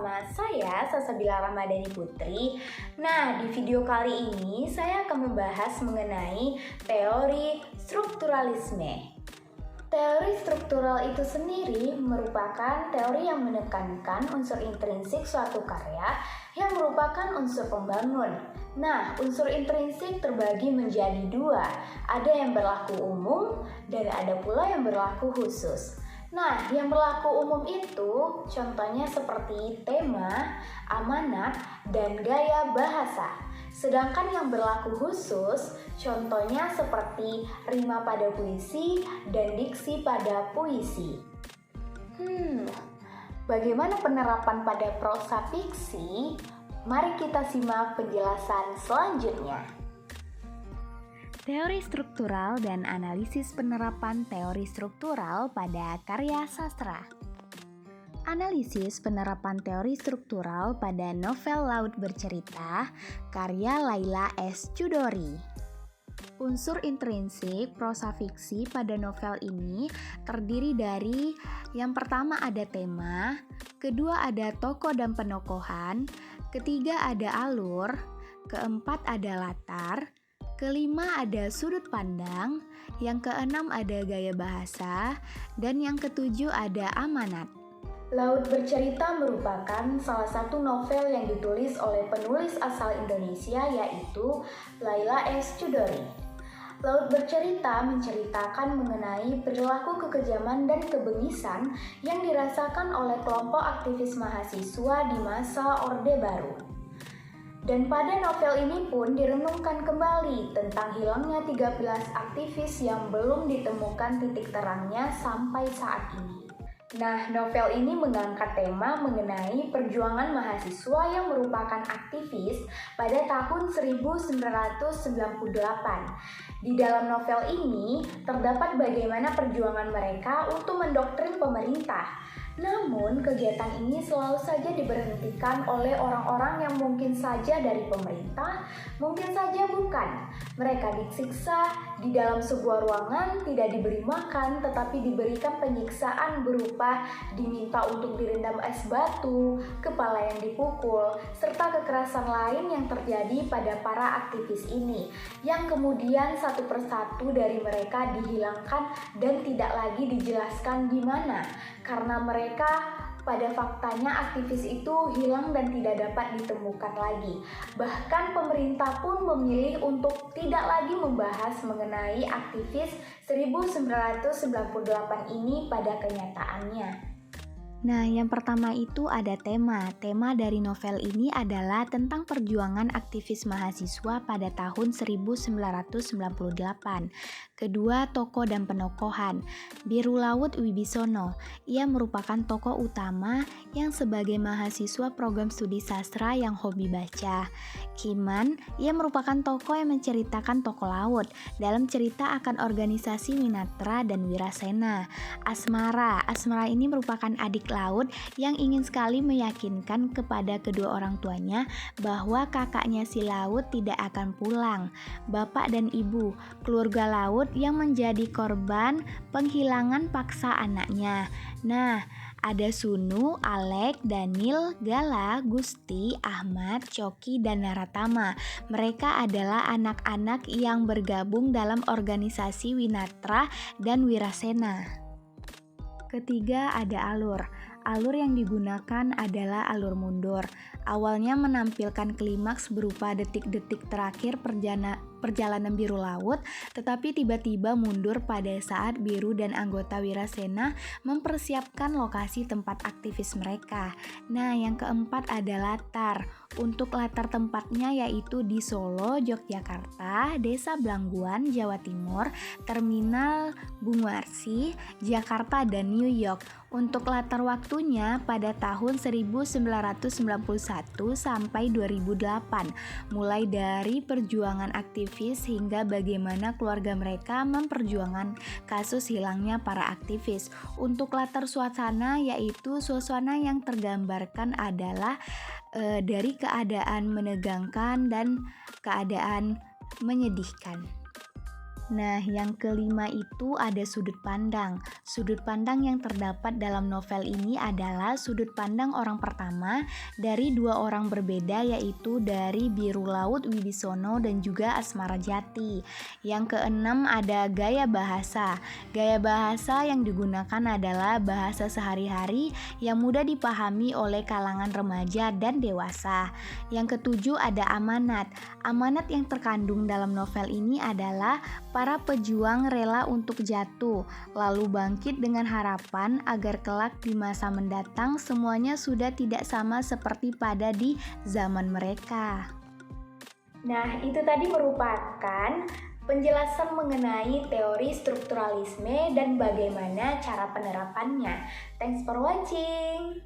bersama saya Salsabila Ramadhani Putri. Nah, di video kali ini saya akan membahas mengenai teori strukturalisme. Teori struktural itu sendiri merupakan teori yang menekankan unsur intrinsik suatu karya yang merupakan unsur pembangun. Nah, unsur intrinsik terbagi menjadi dua, ada yang berlaku umum dan ada pula yang berlaku khusus. Nah, yang berlaku umum itu contohnya seperti tema, amanat, dan gaya bahasa. Sedangkan yang berlaku khusus contohnya seperti rima pada puisi dan diksi pada puisi. Bagaimana penerapan pada prosa fiksi? Mari kita simak penjelasan selanjutnya. Teori struktural dan analisis penerapan teori struktural pada karya sastra. Analisis penerapan teori struktural pada novel Laut Bercerita, karya Laila S. Chudori. Unsur intrinsik prosa fiksi pada novel ini terdiri dari yang pertama ada tema, kedua ada tokoh dan penokohan, ketiga ada alur, keempat ada latar, kelima ada sudut pandang, yang keenam ada gaya bahasa, dan yang ketujuh ada amanat. Laut Bercerita merupakan salah satu novel yang ditulis oleh penulis asal Indonesia yaitu Laila S. Chudori. Laut Bercerita menceritakan mengenai perilaku kekejaman dan kebengisan yang dirasakan oleh kelompok aktivis mahasiswa di masa Orde Baru. Dan pada novel ini pun direnungkan kembali tentang hilangnya 13 aktivis yang belum ditemukan titik terangnya sampai saat ini. Nah, novel ini mengangkat tema mengenai perjuangan mahasiswa yang merupakan aktivis pada tahun 1998. Di dalam novel ini terdapat bagaimana perjuangan mereka untuk mendoktrin pemerintah. Namun, kegiatan ini selalu saja diberhentikan oleh orang-orang yang mungkin saja dari pemerintah, mungkin saja bukan. Mereka disiksa di dalam sebuah ruangan, tidak diberi makan, tetapi diberikan penyiksaan berupa diminta untuk direndam es batu, kepala yang dipukul, serta kekerasan lain yang terjadi pada para aktivis ini, yang kemudian satu persatu dari mereka dihilangkan dan tidak lagi dijelaskan di mana, karena mereka pada faktanya aktivis itu hilang dan tidak dapat ditemukan lagi. Bahkan pemerintah pun memilih untuk tidak lagi membahas mengenai aktivis 1998 ini pada kenyataannya. Nah, yang pertama itu ada tema. Tema dari novel ini adalah tentang perjuangan aktivis mahasiswa pada tahun 1998. Kedua, tokoh dan penokohan. Biru Laut Wibisono. Ia merupakan tokoh utama yang sebagai mahasiswa program studi sastra yang hobi baca. Kiman, ia merupakan tokoh yang menceritakan tokoh laut dalam cerita akan organisasi Winatra dan Wirasena. Asmara ini merupakan adik laut yang ingin sekali meyakinkan kepada kedua orang tuanya bahwa kakaknya si laut tidak akan pulang. Bapak dan ibu, keluarga laut yang menjadi korban penghilangan paksa anaknya. Nah, ada Sunu, Alek, Danil, Gala, Gusti, Ahmad, Coki, dan Naratama. Mereka adalah anak-anak yang bergabung dalam organisasi Winatra dan Wirasena. Ketiga ada alur. Alur yang digunakan adalah alur mundur. Awalnya menampilkan klimaks berupa detik-detik terakhir perjalanan Biru Laut, tetapi tiba-tiba mundur pada saat Biru dan anggota Wirasena mempersiapkan lokasi tempat aktivis mereka. Nah, yang keempat ada latar. Untuk latar tempatnya yaitu di Solo, Yogyakarta, Desa Blangguan, Jawa Timur, Terminal Bungwarsi, Jakarta, dan New York. Untuk latar waktunya pada tahun 1991 sampai 2008, mulai dari perjuangan aktivis hingga bagaimana keluarga mereka memperjuangkan kasus hilangnya para aktivis. Untuk latar suasana yaitu suasana yang tergambarkan adalah dari keadaan menegangkan dan keadaan menyedihkan. Nah, yang kelima itu ada sudut pandang. Sudut pandang yang terdapat dalam novel ini adalah sudut pandang orang pertama dari dua orang berbeda, yaitu dari Biru Laut Wibisono dan juga Asmara Jati. Yang keenam ada gaya bahasa. Gaya bahasa yang digunakan adalah bahasa sehari-hari yang mudah dipahami oleh kalangan remaja dan dewasa. Yang ketujuh ada amanat. Amanat yang terkandung dalam novel ini adalah para pejuang rela untuk jatuh, lalu bangkit dengan harapan agar kelak di masa mendatang semuanya sudah tidak sama seperti pada di zaman mereka. Nah, itu tadi merupakan penjelasan mengenai teori strukturalisme dan bagaimana cara penerapannya. Thanks for watching.